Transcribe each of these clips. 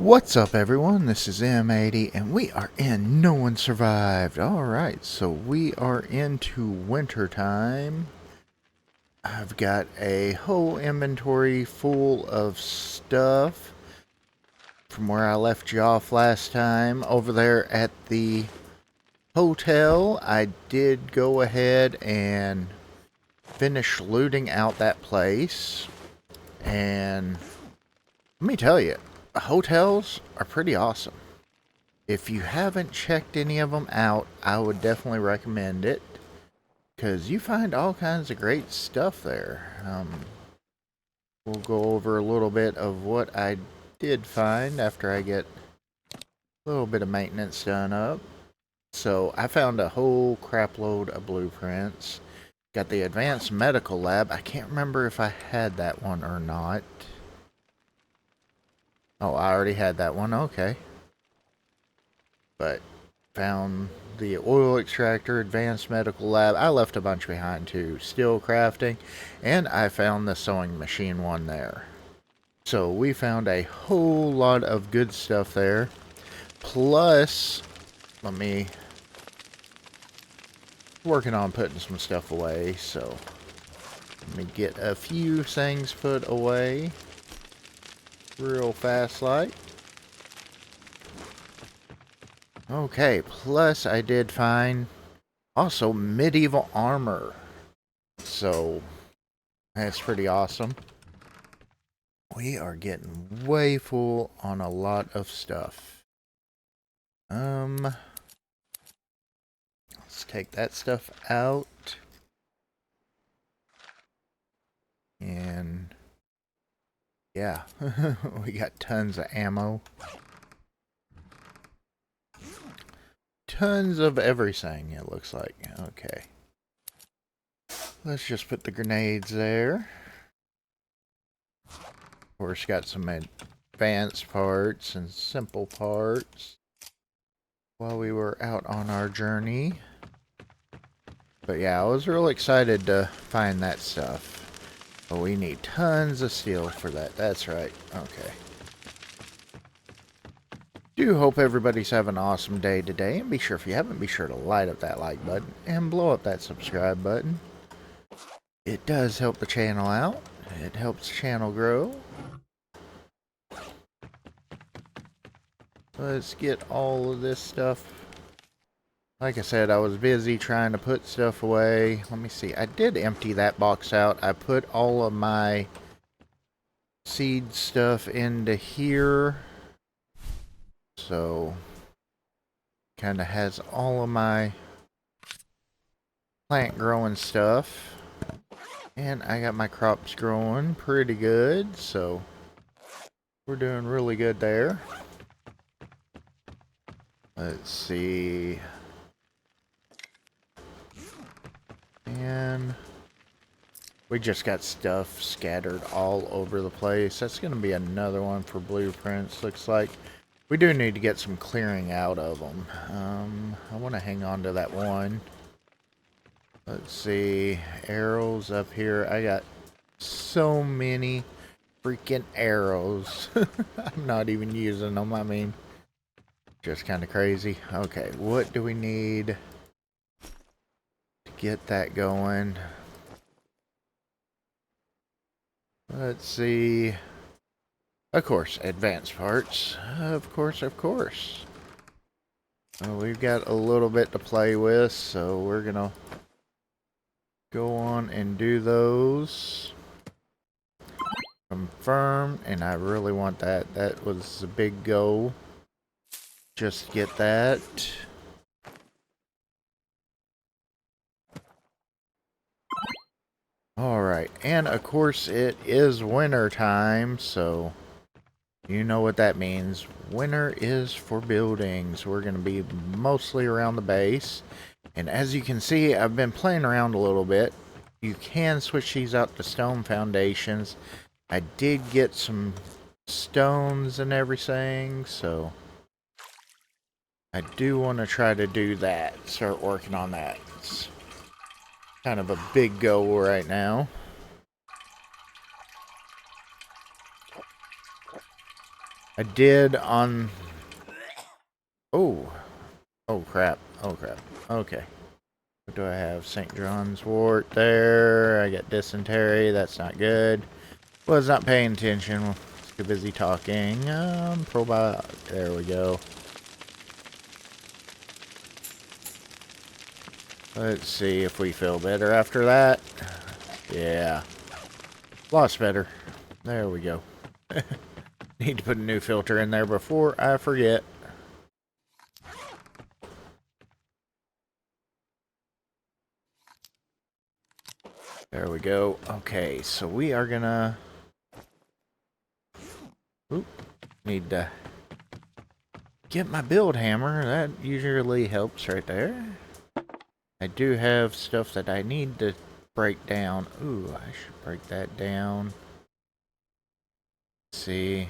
What's up, everyone? This is M80 and we are in No One Survived. Alright, so we are into winter time. I've got a whole inventory full of stuff from where I left you off last time. Over there at the hotel, I did go ahead and finish looting out that place. And let me tell you, hotels are pretty awesome. If you haven't checked any of them out, I would definitely recommend it, because you find all kinds of great stuff there. We'll go over a little bit of what I did find after I get a little bit of maintenance done up. So I found a whole crap load of blueprints. Got the advanced medical lab. I can't remember if I had that one or not. Oh, I already had that one. Okay. But found the oil extractor, advanced medical lab. I left a bunch behind too. Steel crafting. And I found the sewing machine one there. So we found a whole lot of good stuff there. Plus, let me... working on putting some stuff away. So let me get a few things put away. Real fast like. Okay, plus I did find also medieval armor. So that's pretty awesome. We are getting way full on a lot of stuff. Let's take that stuff out. And yeah, we got tons of ammo. Tons of everything, it looks like. Okay. Let's just put the grenades there. Of course, got some advanced parts and simple parts while we were out on our journey. But yeah, I was real excited to find that stuff. But we need tons of steel for that. That's right. Okay. Do hope everybody's having an awesome day today. And be sure, if you haven't, be sure to light up that like button and blow up that subscribe button. It does help the channel out. It helps the channel grow. Let's get all of this stuff. Like I said, I was busy trying to put stuff away. Let me see. I did empty that box out. I put all of my seed stuff into here. So, kind of has all of my plant growing stuff. And I got my crops growing pretty good. So, we're doing really good there. Let's see. And we just got stuff scattered all over the place. That's going to be another one for blueprints, looks like. We do need to get some clearing out of them. I want to hang on to that one. Let's see. Arrows up here. I got so many freaking arrows. I'm not even using them. I mean, just kind of crazy. Okay, what do we need to get that going? Let's see. Of course, advanced parts. Of course, of course. We've got a little bit to play with, so we're gonna go on and do those. Confirm, and I really want that. That was a big goal. Just get that. Alright, and of course it is winter time, so you know what that means. Winter is for buildings. We're going to be mostly around the base. And as you can see, I've been playing around a little bit. You can switch these out to stone foundations. I did get some stones and everything, so I do want to try to do that. Start working on that. It's kind of a big goal right now. I did on... Oh. Oh, crap. Oh, crap. Okay. What do I have? St. John's wort there. I got dysentery. That's not good. Was not paying attention. Was too busy talking. Probiotic. There we go. Let's see if we feel better after that. Yeah. Lots better. There we go. Need to put a new filter in there before I forget. There we go. Okay, so we are gonna... Oop. Need to get my build hammer. That usually helps right there. I do have stuff that I need to break down. Ooh, I should break that down. Let's see.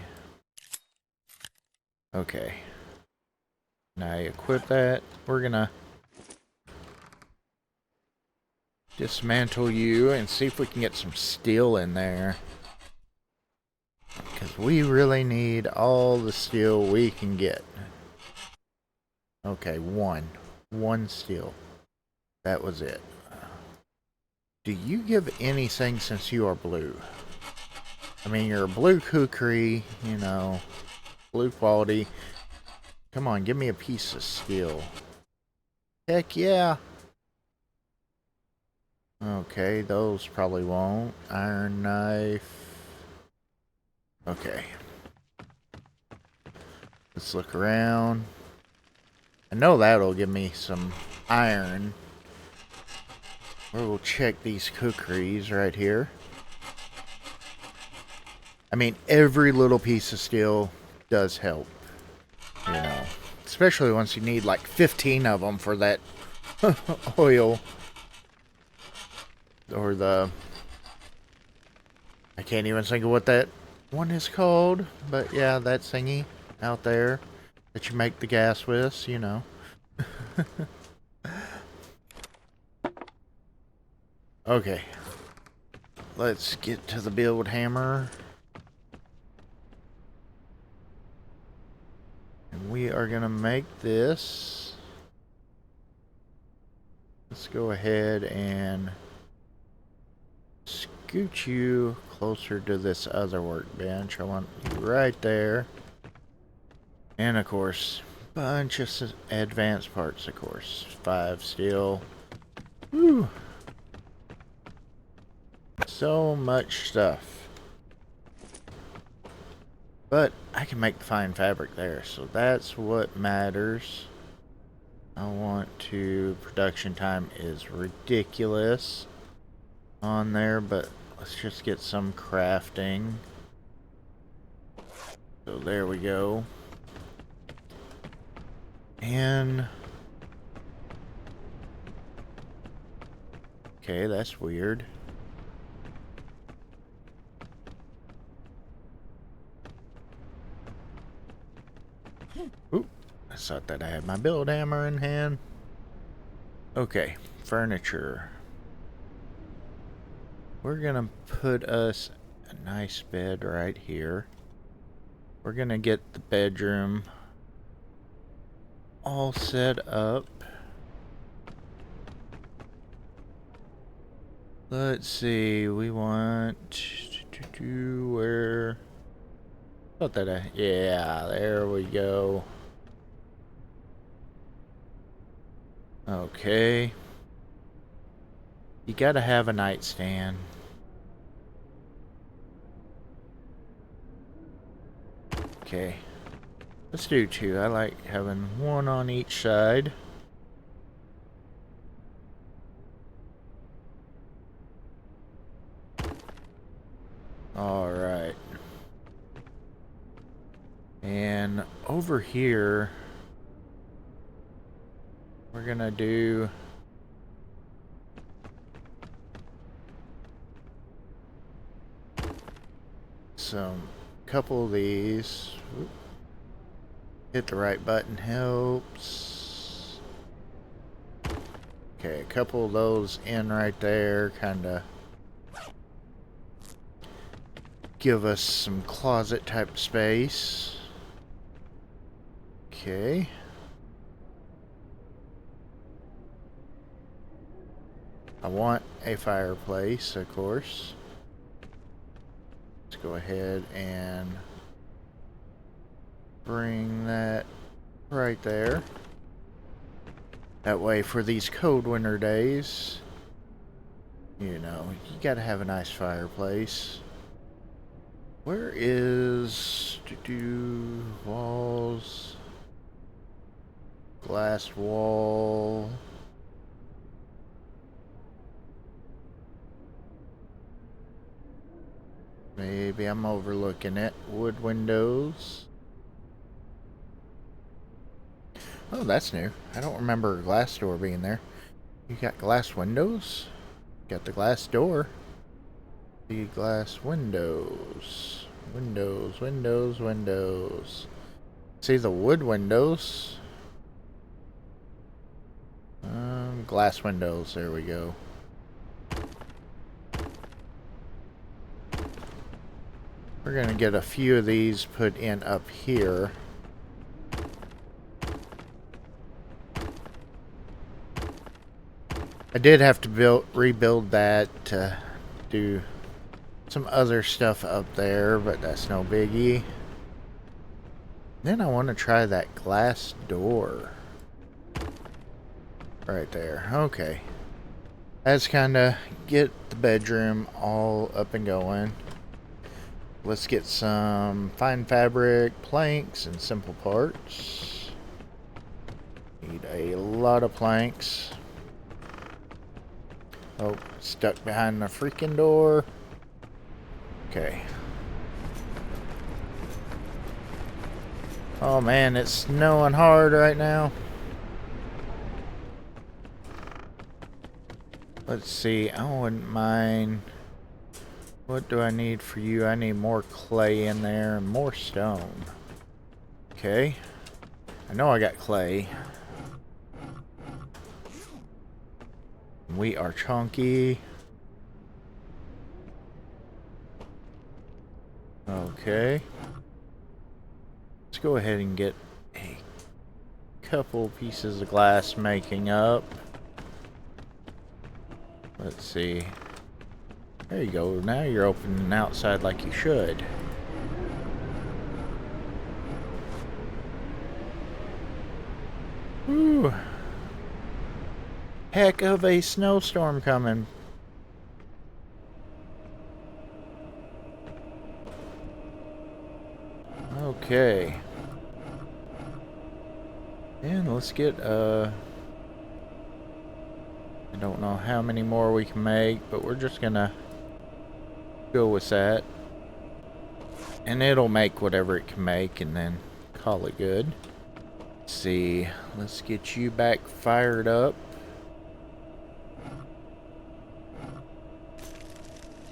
Okay. Now I equip that. We're gonna dismantle you and see if we can get some steel in there. Because we really need all the steel we can get. Okay, one. One steel. That was it. Do you give anything since you are blue? I mean, you're a blue kukri, you know, blue quality. Come on, give me a piece of steel. Heck yeah. Okay, those probably won't. Iron knife. Okay. Let's look around. I know that'll give me some iron. We'll check these kukris right here. I mean, every little piece of steel does help. You know, especially once you need like 15 of them for that oil. Or the... I can't even think of what that one is called. But yeah, that thingy out there that you make the gas with, you know. Okay. Let's get to the build hammer. And we are going to make this. Let's go ahead and scoot you closer to this other workbench. I want you right there. And of course, bunch of advanced parts, of course. 5 steel. Woo! So much stuff. But I can make the fine fabric there, so that's what matters. I want to... Production time is ridiculous on there, but let's just get some crafting. So there we go. And... Okay, that's weird. Oop, I thought that I had my build hammer in hand. Okay, furniture. We're gonna put us a nice bed right here. We're gonna get the bedroom all set up. Let's see, we want to where... Thought that yeah, there we go. Okay. You gotta have a nightstand. Okay. Let's do 2. I like having one on each side. Alright. And over here, we're gonna do some couple of these. Oop. Hit the right button helps. Okay, a couple of those in right there, kinda give us some closet type space. Okay. I want a fireplace, of course. Let's go ahead and bring that right there. That way, for these cold winter days, you know, you gotta have a nice fireplace. Where is walls? Glass wall. Maybe I'm overlooking it. Wood windows. Oh, that's new. I don't remember a glass door being there. You got glass windows? Got the glass door. The glass windows. Windows. See the wood windows? Glass windows. There we go. We're gonna get a few of these put in up here. I did have to rebuild that to do some other stuff up there, but that's no biggie. Then I want to try that glass door. Right there. Okay. That's kind of get the bedroom all up and going. Let's get some fine fabric, planks, and simple parts. Need a lot of planks. Oh, stuck behind the freaking door. Okay. Oh man, it's snowing hard right now. Let's see, I wouldn't mind. What do I need for you? I need more clay in there and more stone. Okay. I know I got clay. We are chunky. Okay. Let's go ahead and get a couple pieces of glass making up. Let's see. There you go. Now you're opening outside like you should. Whew. Heck of a snowstorm coming. Okay. And let's get I don't know how many more we can make, but we're just gonna go with that. And it'll make whatever it can make and then call it good. Let's see. Let's get you back fired up.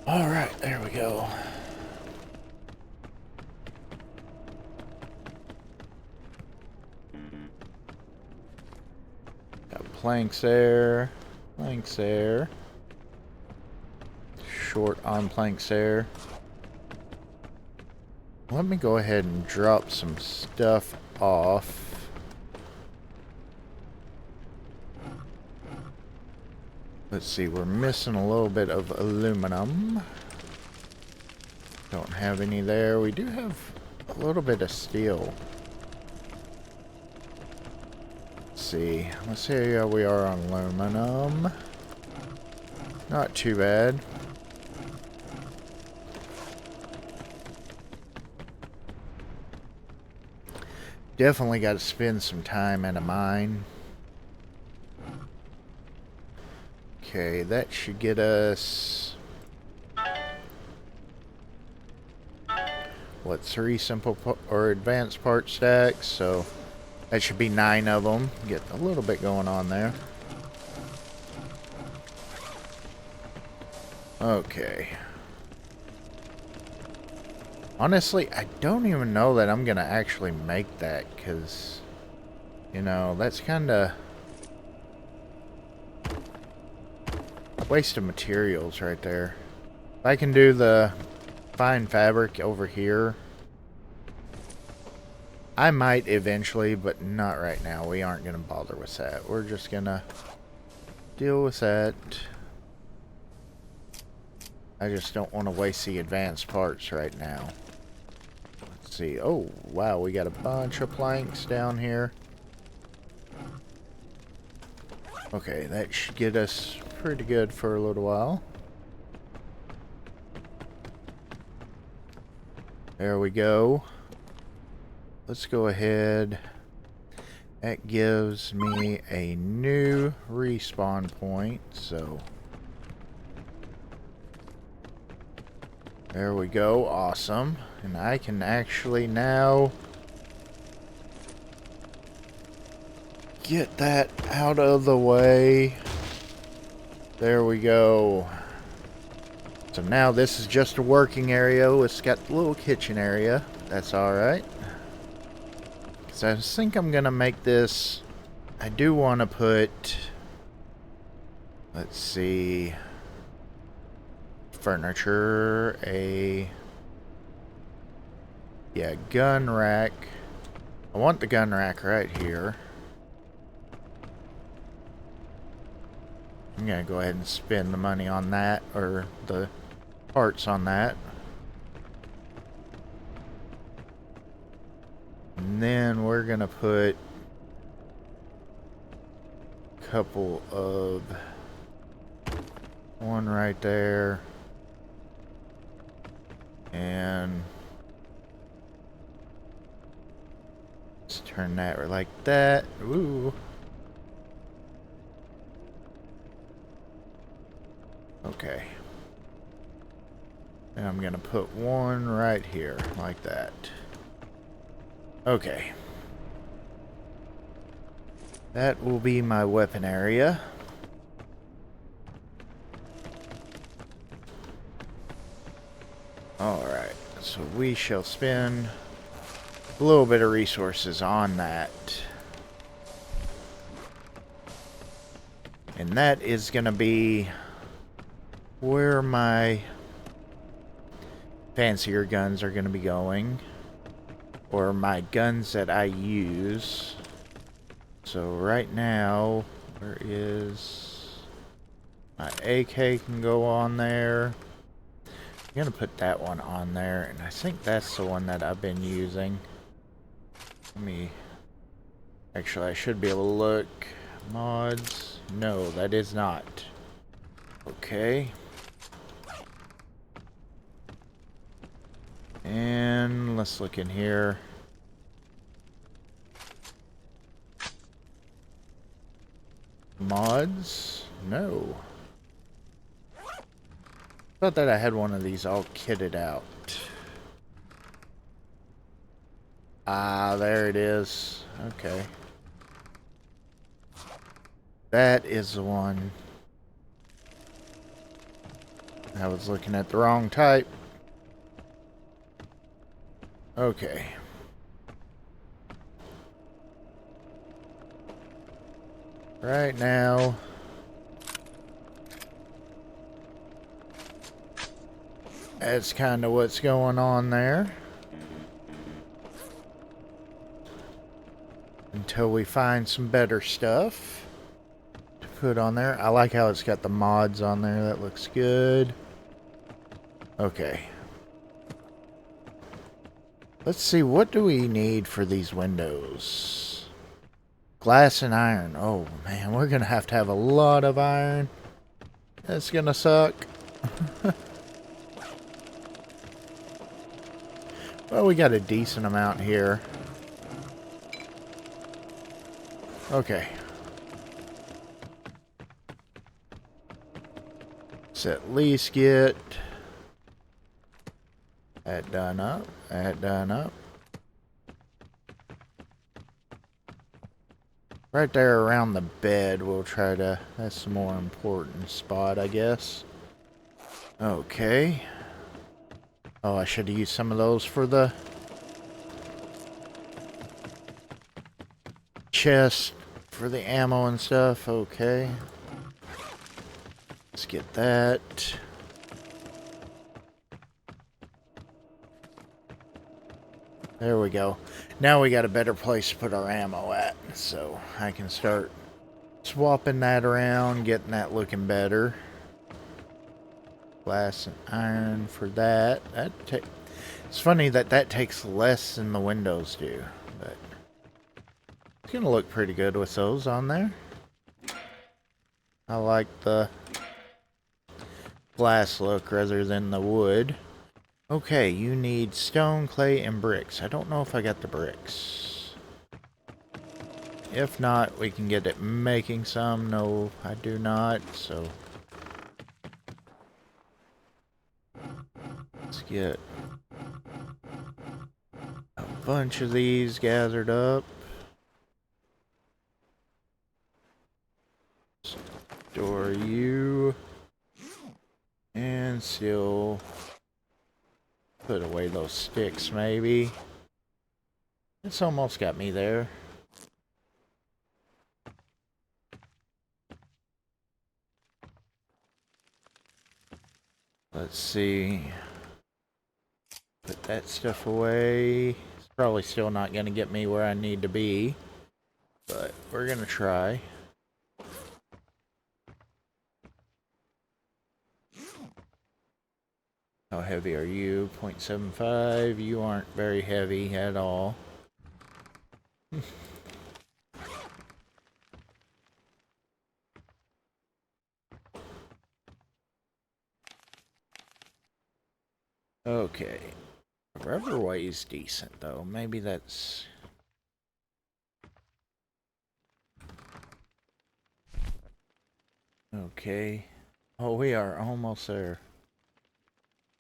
Alright, there we go. Got planks there. Planks there. Short on planks there. Let me go ahead and drop some stuff off. Let's see, we're missing a little bit of aluminum. Don't have any there. We do have a little bit of steel. Let's see. Let's see how we are on aluminum. Not too bad. Definitely got to spend some time at a mine. Okay, that should get us... what, 3 simple or advanced part stacks, so that should be 9 of them. Get a little bit going on there. Okay. Honestly, I don't even know that I'm gonna actually make that, because, you know, that's kind of waste of materials right there. If I can do the fine fabric over here, I might eventually, but not right now. We aren't going to bother with that. We're just going to deal with that. I just don't want to waste the advanced parts right now. Let's see. Oh, wow. We got a bunch of planks down here. Okay, that should get us pretty good for a little while. There we go. Let's go ahead. That gives me a new respawn point, so there we go. Awesome. And I can actually now get that out of the way. There we go. So now this is just a working area. It's got a little kitchen area. That's alright. So I think I'm going to make this... I do want to put... Let's see... Furniture, yeah, gun rack. I want the gun rack right here. I'm gonna go ahead and spend the money on that, or the parts on that. And then we're gonna put a couple of... one right there. And let's turn that like that. Ooh. Okay. And I'm gonna put one right here, like that. Okay. That will be my weapon area. Alright, so we shall spend a little bit of resources on that. And that is going to be where my fancier guns are going to be going. Or my guns that I use. So right now, where is... my AK can go on there. I'm going to put that one on there, and I think that's the one that I've been using. Let me... actually, I should be able to look. Mods. No, that is not. Okay. And let's look in here. Mods? No. Thought that I had one of these all kitted out. Ah, there it is. Okay. That is the one. I was looking at the wrong type. Okay. Right now... that's kind of what's going on there. Until we find some better stuff to put on there. I like how it's got the mods on there. That looks good. Okay. Let's see, what do we need for these windows? Glass and iron. Oh, man, we're going to have a lot of iron. That's going to suck. Well, we got a decent amount here. Okay. Let's at least get that done up. That done up. Right there around the bed, we'll try to... that's the more important spot, I guess. Okay. Oh, I should have used some of those for the chest, for the ammo and stuff. Okay. Let's get that. There we go. Now we got a better place to put our ammo at, so I can start swapping that around, getting that looking better. Glass and iron for that. It's funny that that takes less than the windows do, but it's gonna look pretty good with those on there. I like the glass look rather than the wood. Okay, you need stone, clay, and bricks. I don't know if I got the bricks. If not, we can get it making some. No, I do not, so let's get a bunch of these gathered up. Store you. And still put away those sticks, maybe. It's almost got me there. Let's see. Put that stuff away. It's probably still not going to get me where I need to be, but we're going to try. How heavy are you? 0.75. You aren't very heavy at all. Okay. Rubber weighs decent, though. Maybe that's... Okay. Oh, we are almost there.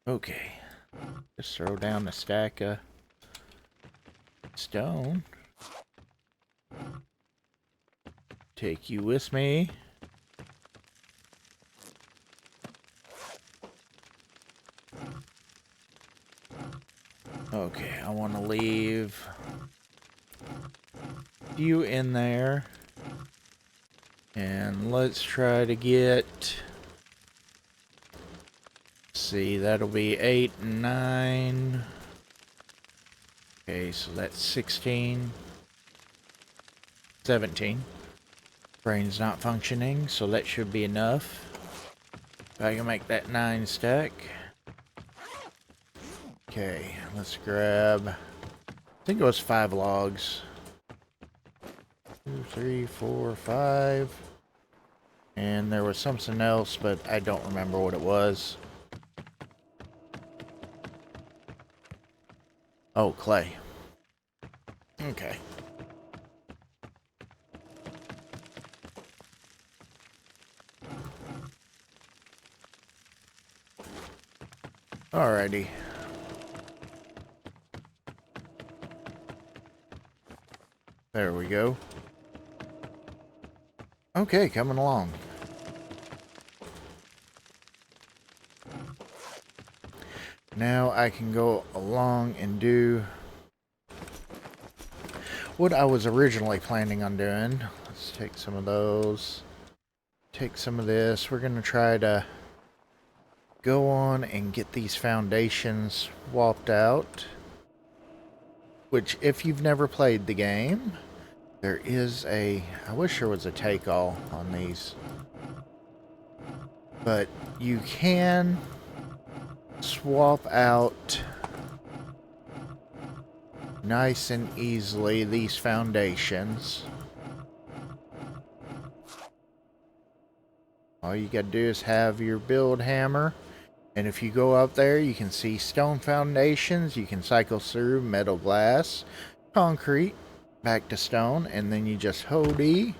Okay. Just throw down a stack of stone. Take you with me. Okay, I want to leave you in there. And let's try to get... See, that'll be 8 and 9. Okay, so that's 16. 17. Brain's not functioning, so that should be enough. I can make that 9 stack. Okay, let's grab... I think it was 5 logs. 2, 3, 4, 5. And there was something else, but I don't remember what it was. Oh, clay. Okay. Alrighty. There we go. Okay, coming along. Now I can go along and do what I was originally planning on doing. Let's take some of those. Take some of this. We're going to try to go on and get these foundations swapped out. Which, if you've never played the game, there is a... I wish there was a take-all on these. But you can swap out nice and easily these foundations. All you gotta do is have your build hammer, and if you go up there you can see stone foundations. You can cycle through metal, glass, concrete, back to stone, and then you just hold E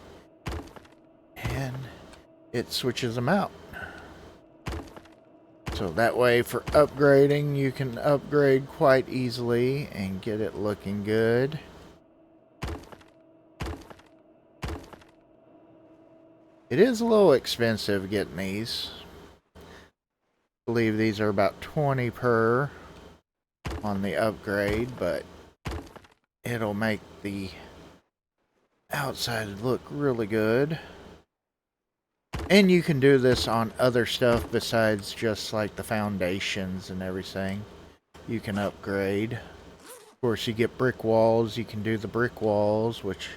and it switches them out. So that way for upgrading, you can upgrade quite easily and get it looking good. It is a little expensive getting these. I believe these are about 20 per on the upgrade, but it'll make the outside look really good. And you can do this on other stuff besides just like the foundations and everything. You can upgrade course, you get brick walls. You can do the brick walls, which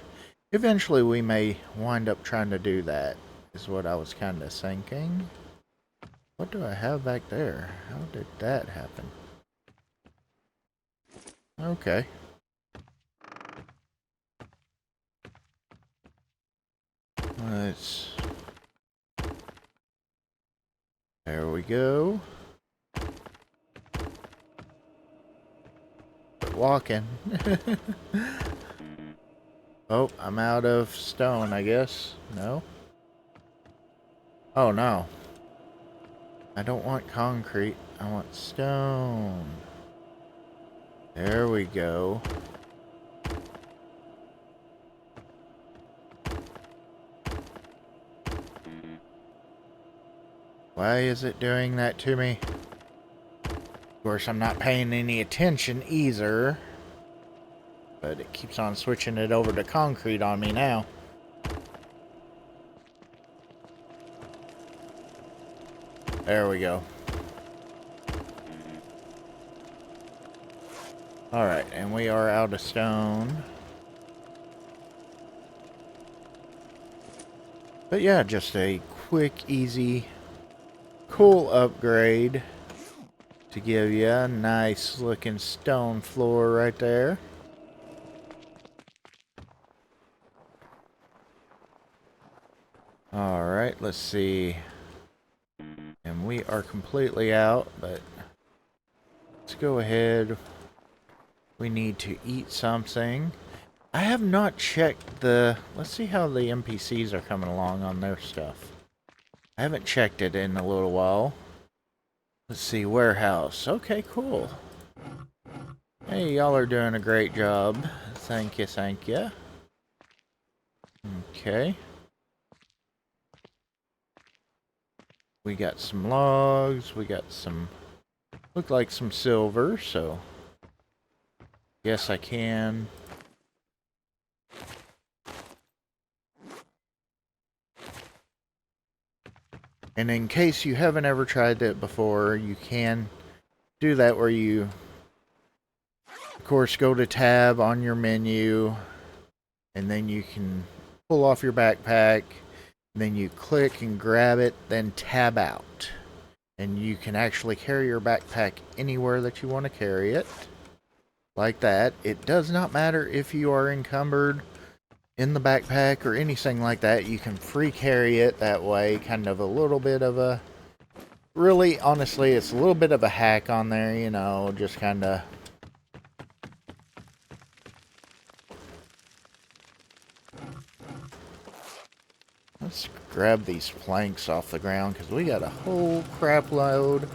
eventually we may wind up trying to do that, is what I was kind of thinking. What do I have back there? How did that happen? Okay. Let's... There we go. Quit walking. Oh, I'm out of stone, I guess. No? Oh, no. I don't want concrete. I want stone. There we go. Why is it doing that to me? Of course, I'm not paying any attention either. But it keeps on switching it over to concrete on me now. There we go. Alright, and we are out of stone. But yeah, just a quick, easy, cool upgrade to give you a nice looking stone floor right there. Alright, let's see. And we are completely out, but let's go ahead. We need to eat something. I have not checked the... Let's see how the NPCs are coming along on their stuff. I haven't checked it in a little while. Let's see, warehouse. Okay, cool. Hey, y'all are doing a great job. Thank you, thank you. Okay. We got some logs. We got some... Look like some silver, so... Yes, I can. And in case you haven't ever tried that before, you can do that where you, of course, go to tab on your menu, and then you can pull off your backpack, and then you click and grab it, then tab out. And you can actually carry your backpack anywhere that you want to carry it. Like that. It does not matter if you are encumbered in the backpack or anything like that. You can free carry it that way. Kind of a little bit of a... Really, honestly, it's a little bit of a hack on there, you know, just kind of... Let's grab these planks off the ground, because we got a whole crap load.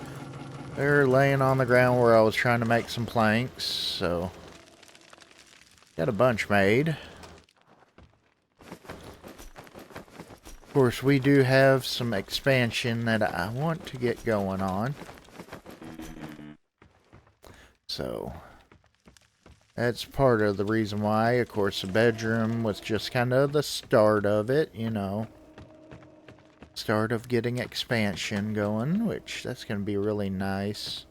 They're laying on the ground where I was trying to make some planks, so... Got a bunch made. Of course, we do have some expansion that I want to get going on. So, that's part of the reason why. Of course, the bedroom was just kind of the start of it, you know. Start of getting expansion going, which that's going to be really nice.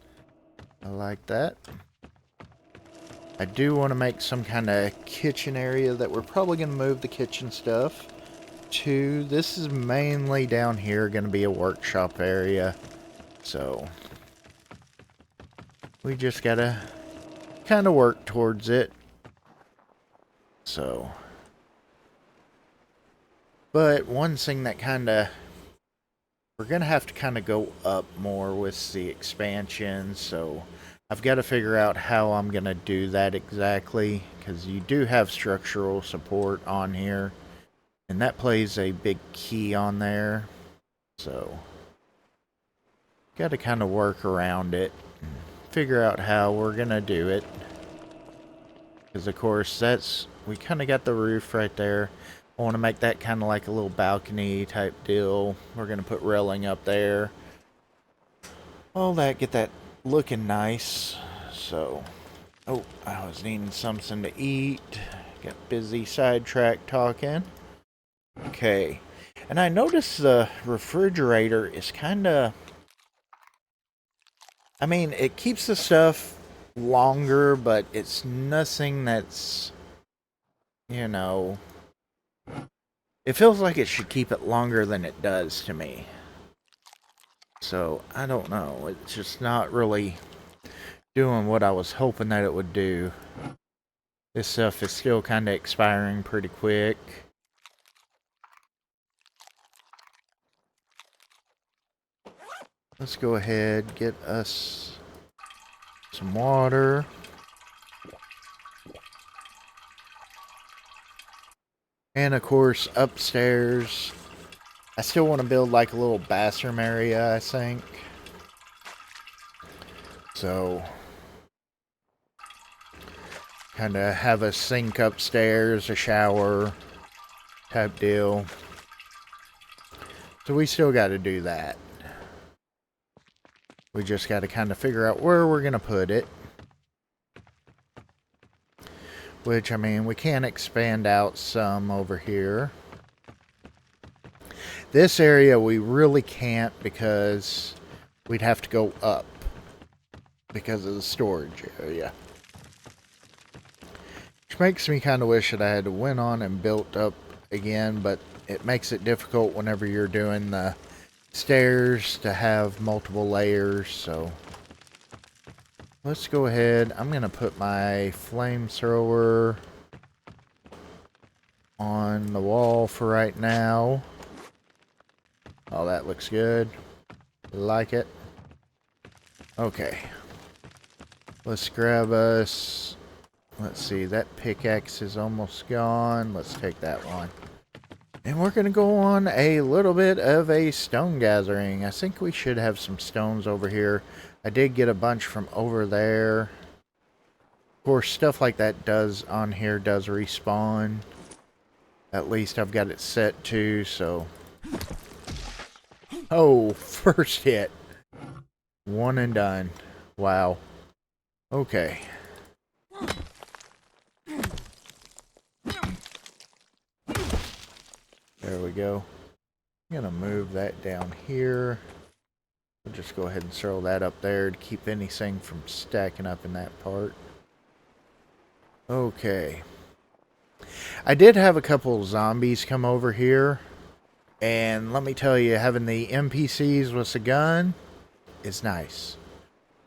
I like that. I do want to make some kind of kitchen area that we're probably going to move the kitchen stuff to. This is mainly down here going to be a workshop area. So, we just got to kind of work towards it. So, but one thing that kind of... We're going to have to kind of go up more with the expansion, so I've got to figure out how I'm going to do that exactly, because you do have structural support on here, and that plays a big key on there, so got to kind of work around it, and figure out how we're going to do it, because of course that's, we kind of got the roof right there. I want to make that kind of like a little balcony type deal. We're going to put railing up there. All that, get that looking nice. So, oh, I was needing something to eat. Got busy sidetracked talking. Okay. And I noticed the refrigerator is kind of... I mean, it keeps the stuff longer, but it's nothing that's, you know, it feels like it should keep it longer than it does to me. So, I don't know. It's just not really doing what I was hoping that it would do. This stuff is still kind of expiring pretty quick. Let's go ahead, get us some water. And of course, upstairs, I still want to build like a little bathroom area, I think. So, kind of have a sink upstairs, a shower type deal. So we still got to do that. We just got to kind of figure out where we're going to put it. Which, I mean, we can expand out some over here. This area we really can't because we'd have to go up because of the storage area. Which makes me kind of wish that I had went on and built up again, but it makes it difficult whenever you're doing the stairs to have multiple layers, so let's go ahead. I'm going to put my flamethrower on the wall for right now. Oh, that looks good. Like it. Okay. Let's grab us... Let's see, that pickaxe is almost gone. Let's take that one. And we're going to go on a little bit of a stone gathering. I think we should have some stones over here. I did get a bunch from over there. Of course, stuff like that does on here does respawn. At least I've got it set to, so... Oh, first hit. One and done. Wow. Okay. There we go. I'm going to move that down here. We'll just go ahead and throw that up there to keep anything from stacking up in that part. Okay. I did have a couple zombies come over here. And let me tell you, having the NPCs with a gun is nice.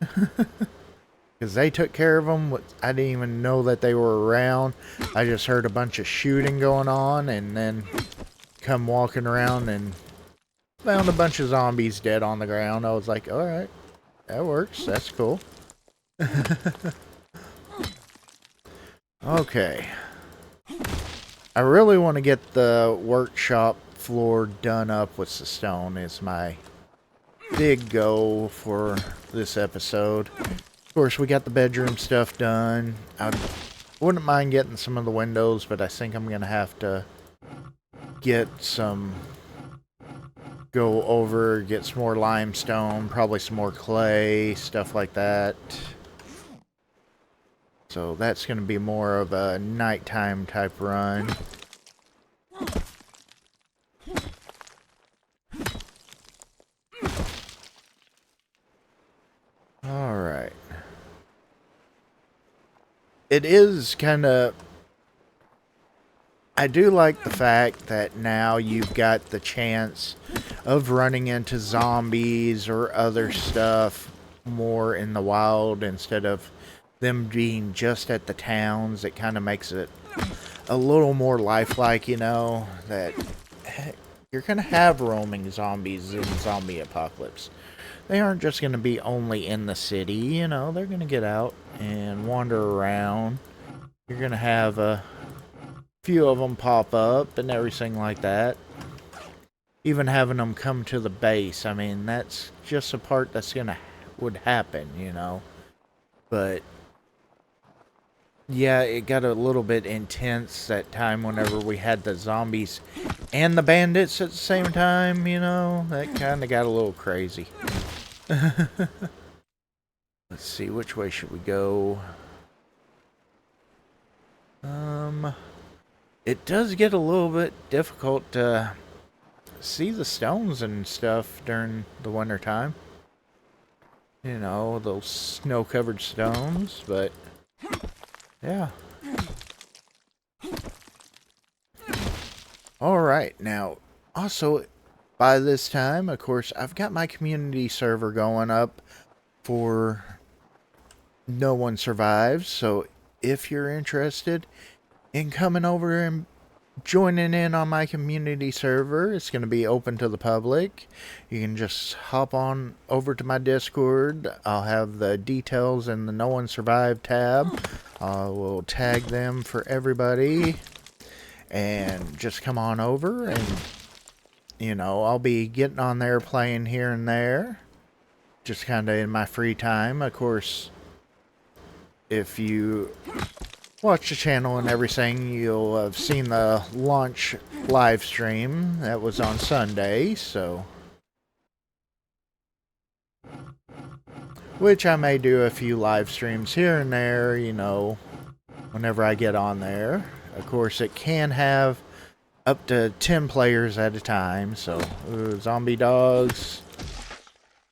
Because they took care of them. I didn't even know that they were around. I just heard a bunch of shooting going on and then come walking around and found a bunch of zombies dead on the ground. I was like, alright, that works. That's cool. Okay. I really want to get the workshop floor done up with the stone is my big goal for this episode. Of course, we got the bedroom stuff done. I wouldn't mind getting some of the windows, but I think I'm going to have to get some... Go over, get some more limestone, probably some more clay, stuff like that. So that's going to be more of a nighttime type run. Alright. It is kind of... I do like the fact that now you've got the chance of running into zombies or other stuff more in the wild instead of them being just at the towns. It kind of makes it a little more lifelike, you know, that you're going to have roaming zombies in Zombie Apocalypse. They aren't just going to be only in the city, you know, they're going to get out and wander around. You're going to have a few of them pop up and everything like that. Even having them come to the base, I mean, that's just a part that's would happen, you know. But yeah, it got a little bit intense that time whenever we had the zombies and the bandits at the same time, you know. That kind of got a little crazy. Let's see, which way should we go? It does get a little bit difficult to see the stones and stuff during the winter time. You know, those snow-covered stones, but yeah. Alright, now, also, by this time, of course, I've got my community server going up for No One Survives, so if you're interested in coming over and joining in on my community server, it's going to be open to the public. You can just hop on over to my Discord. I'll have the details in the No One Survived tab. I will tag them for everybody. And just come on over and, you know, I'll be getting on there playing here and there. Just kind of in my free time. Of course, if you watch the channel and everything, you'll have seen the launch live stream. That was on Sunday, so. Which I may do a few live streams here and there, you know, whenever I get on there. Of course, it can have up to 10 players at a time, so zombie dogs.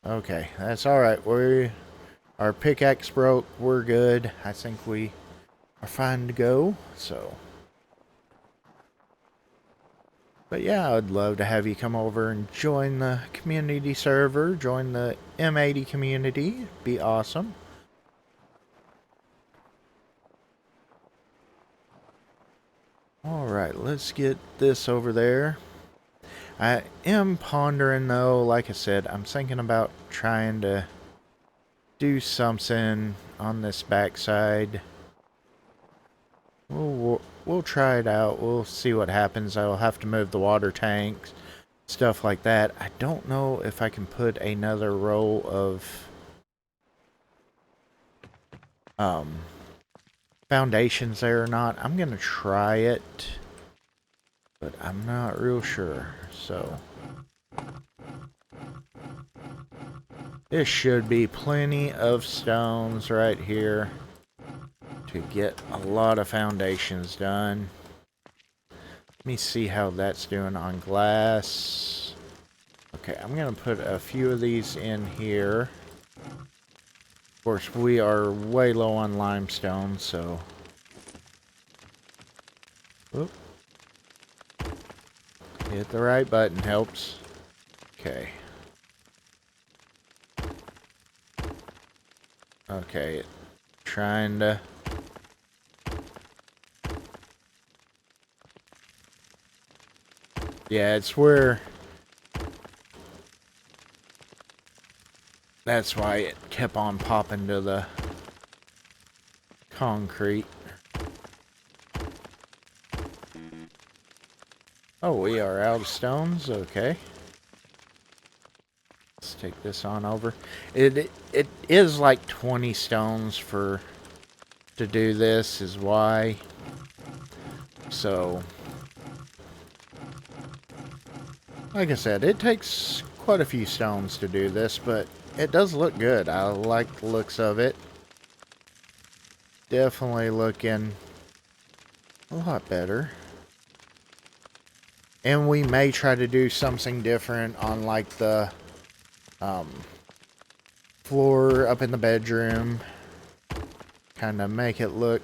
Okay, that's alright. Our pickaxe broke, we're good. I think we are fine to go, so. But yeah, I'd love to have you come over and join the community server, join the M80 community. Be awesome. Alright, let's get this over there. I am pondering though, like I said, I'm thinking about trying to do something on this backside. We'll try it out. We'll see what happens. I'll have to move the water tanks, stuff like that. I don't know if I can put another row of foundations there or not. I'm gonna try it, but I'm not real sure. So there should be plenty of stones right here to get a lot of foundations done. Let me see how that's doing on glass. Okay, I'm gonna put a few of these in here. Of course, we are way low on limestone, so. Oop. Hit the right button helps. Okay. Okay, trying to. Yeah, it's where. That's why it kept on popping to the concrete. Oh, we are out of stones? Okay. Let's take this on over. It is like 20 stones to do this is why. So, like I said, it takes quite a few stones to do this, but it does look good. I like the looks of it. Definitely looking a lot better. And we may try to do something different on like the floor up in the bedroom. Kind of make it look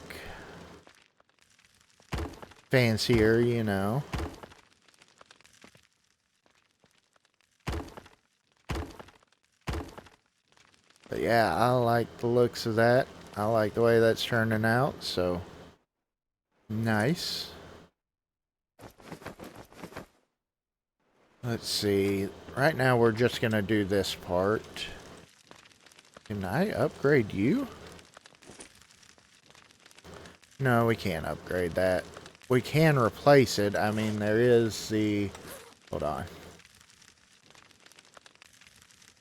fancier, you know. But yeah, I like the looks of that. I like the way that's turning out, so nice. Let's see. Right now we're just going to do this part. Can I upgrade you? No, we can't upgrade that. We can replace it. I mean, there is the... Hold on.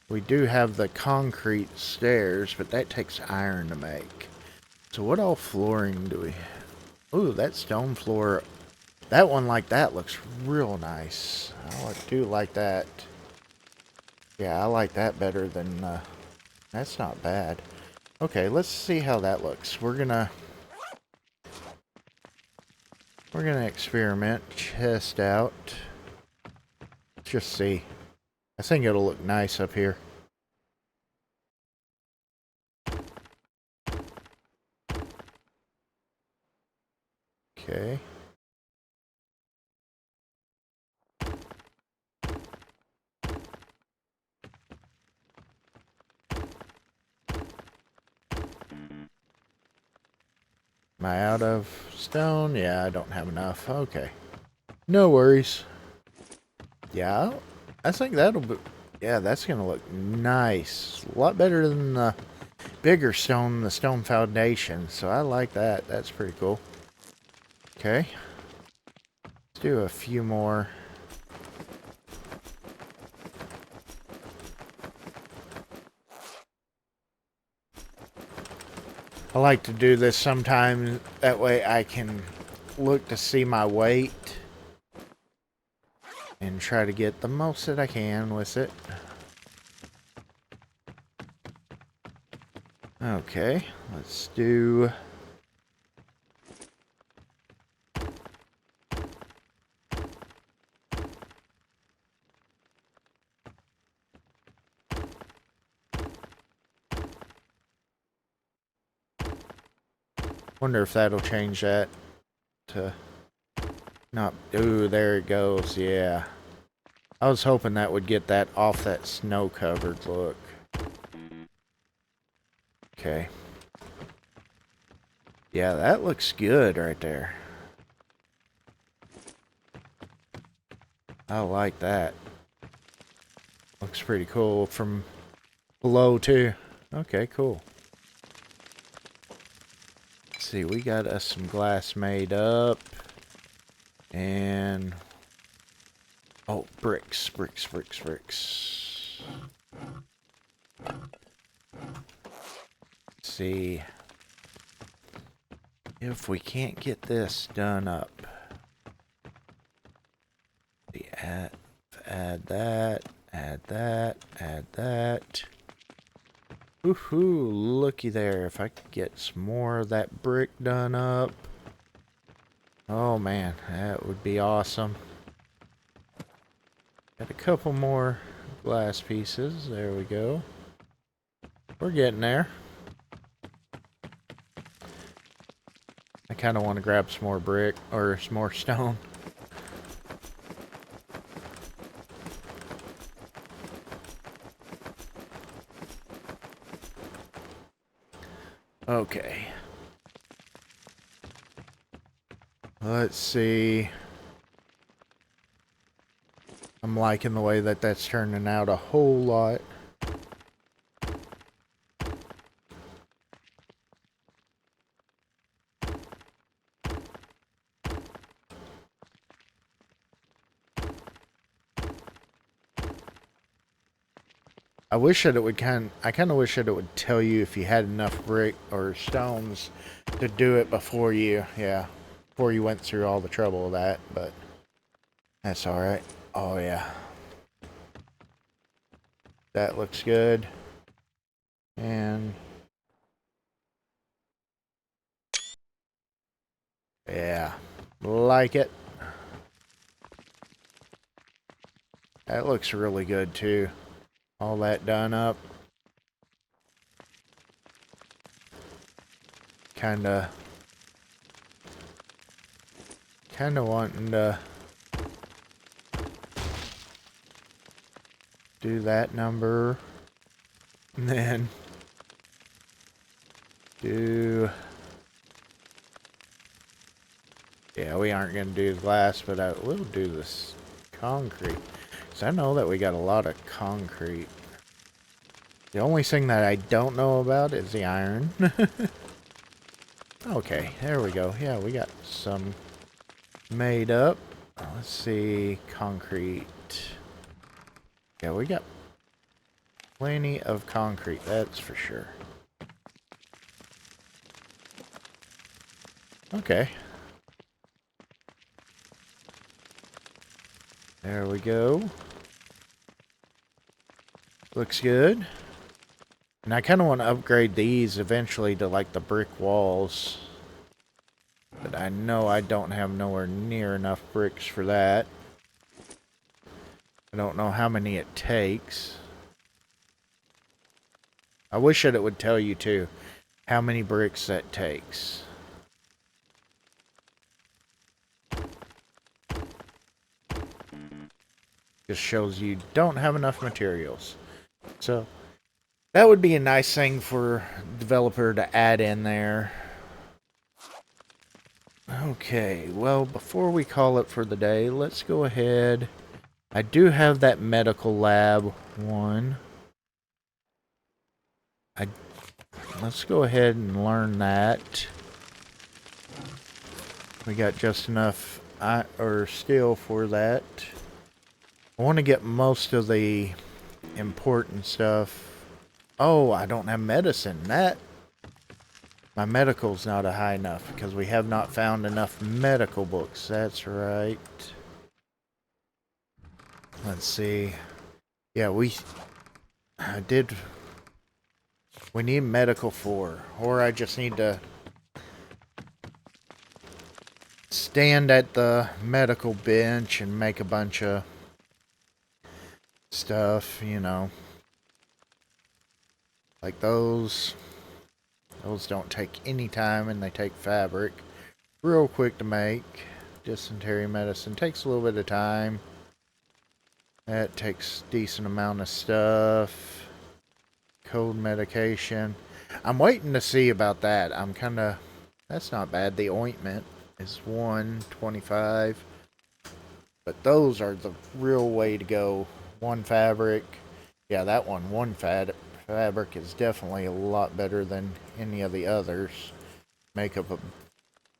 We do have the concrete stairs, but that takes iron to make. So what all flooring do we... Ooh, that stone floor... That one like that looks real nice. I do like that. Yeah, I like that better than... that's not bad. Okay, let's see how that looks. We're gonna experiment, test out. Just see. I think it'll look nice up here. Okay. Am I out of stone? Yeah, I don't have enough. Okay. No worries. Yeah, I think that'll be... Yeah, that's going to look nice. A lot better than the bigger stone, the stone foundation. So I like that. That's pretty cool. Okay. Let's do a few more. I like to do this sometimes. That way I can look to see my weight and try to get the most that I can with it. Okay, let's do... Wonder if that'll change that to not... Ooh, there it goes, yeah. I was hoping that would get that off that snow-covered look. Okay. Yeah, that looks good right there. I like that. Looks pretty cool from below, too. Okay, cool. Let's see, we got us some glass made up. And... Oh, bricks. Let's see if we can't get this done up. Add that. Woohoo, looky there. If I could get some more of that brick done up. Oh man, that would be awesome. Got a couple more glass pieces. There we go. We're getting there. I kind of want to grab some more brick or some more stone. Okay. Let's see. I'm liking the way that that's turning out a whole lot. I wish that it would I kind of wish that it would tell you if you had enough brick or stones to do it before you went through all the trouble of that, but that's all right. Oh yeah. That looks good. And yeah, like it. That looks really good too. All that done up. Kinda wanting to do that number. And then do... Yeah, we aren't going to do glass, but I will do this concrete. Because I know that we got a lot of concrete. The only thing that I don't know about is the iron. Okay, there we go. Yeah, we got some made up. Let's see, concrete. Yeah, we got plenty of concrete, that's for sure. Okay. There we go. Looks good. And I kind of want to upgrade these eventually to like the brick walls. But I know I don't have nowhere near enough bricks for that. I don't know how many it takes. I wish that it would tell you too how many bricks that takes. Just shows you don't have enough materials. So that would be a nice thing for developer to add in there. Okay, well, before we call it for the day, let's go ahead. I do have that medical lab one. Let's go ahead and learn that. We got just enough steel for that. I want to get most of the important stuff. Oh, I don't have medicine. My medical's not a high enough because we have not found enough medical books. That's right. Let's see. Yeah, we need medical 4, or I just need to stand at the medical bench and make a bunch of stuff, you know. Like those. Those don't take any time and they take fabric. Real quick to make. Dysentery medicine takes a little bit of time. That takes a decent amount of stuff. Cold medication. I'm waiting to see about that. That's not bad. The ointment is 125. But those are the real way to go. One fabric. Yeah, that one fabric is definitely a lot better than any of the others. Make up a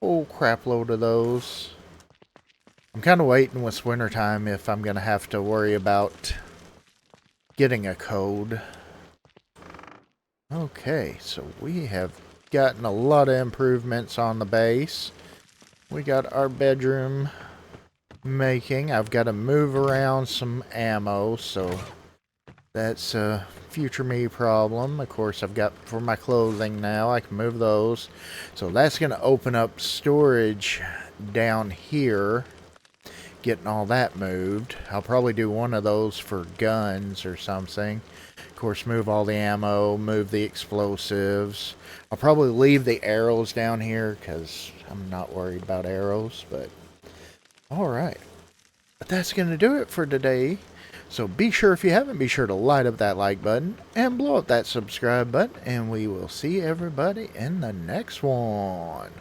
whole crap load of those. I'm kind of waiting with wintertime if I'm going to have to worry about getting a code. Okay, so we have gotten a lot of improvements on the base. We got our bedroom making. I've got to move around some ammo, so that's a future me problem. Of course, I've got for my clothing now. I can move those. So that's going to open up storage down here. Getting all that moved. I'll probably do one of those for guns or something. Of course, move all the ammo, move the explosives. I'll probably leave the arrows down here because I'm not worried about arrows. But alright. But that's going to do it for today. So be sure, if you haven't, be sure to light up that like button and blow up that subscribe button. And we will see everybody in the next one.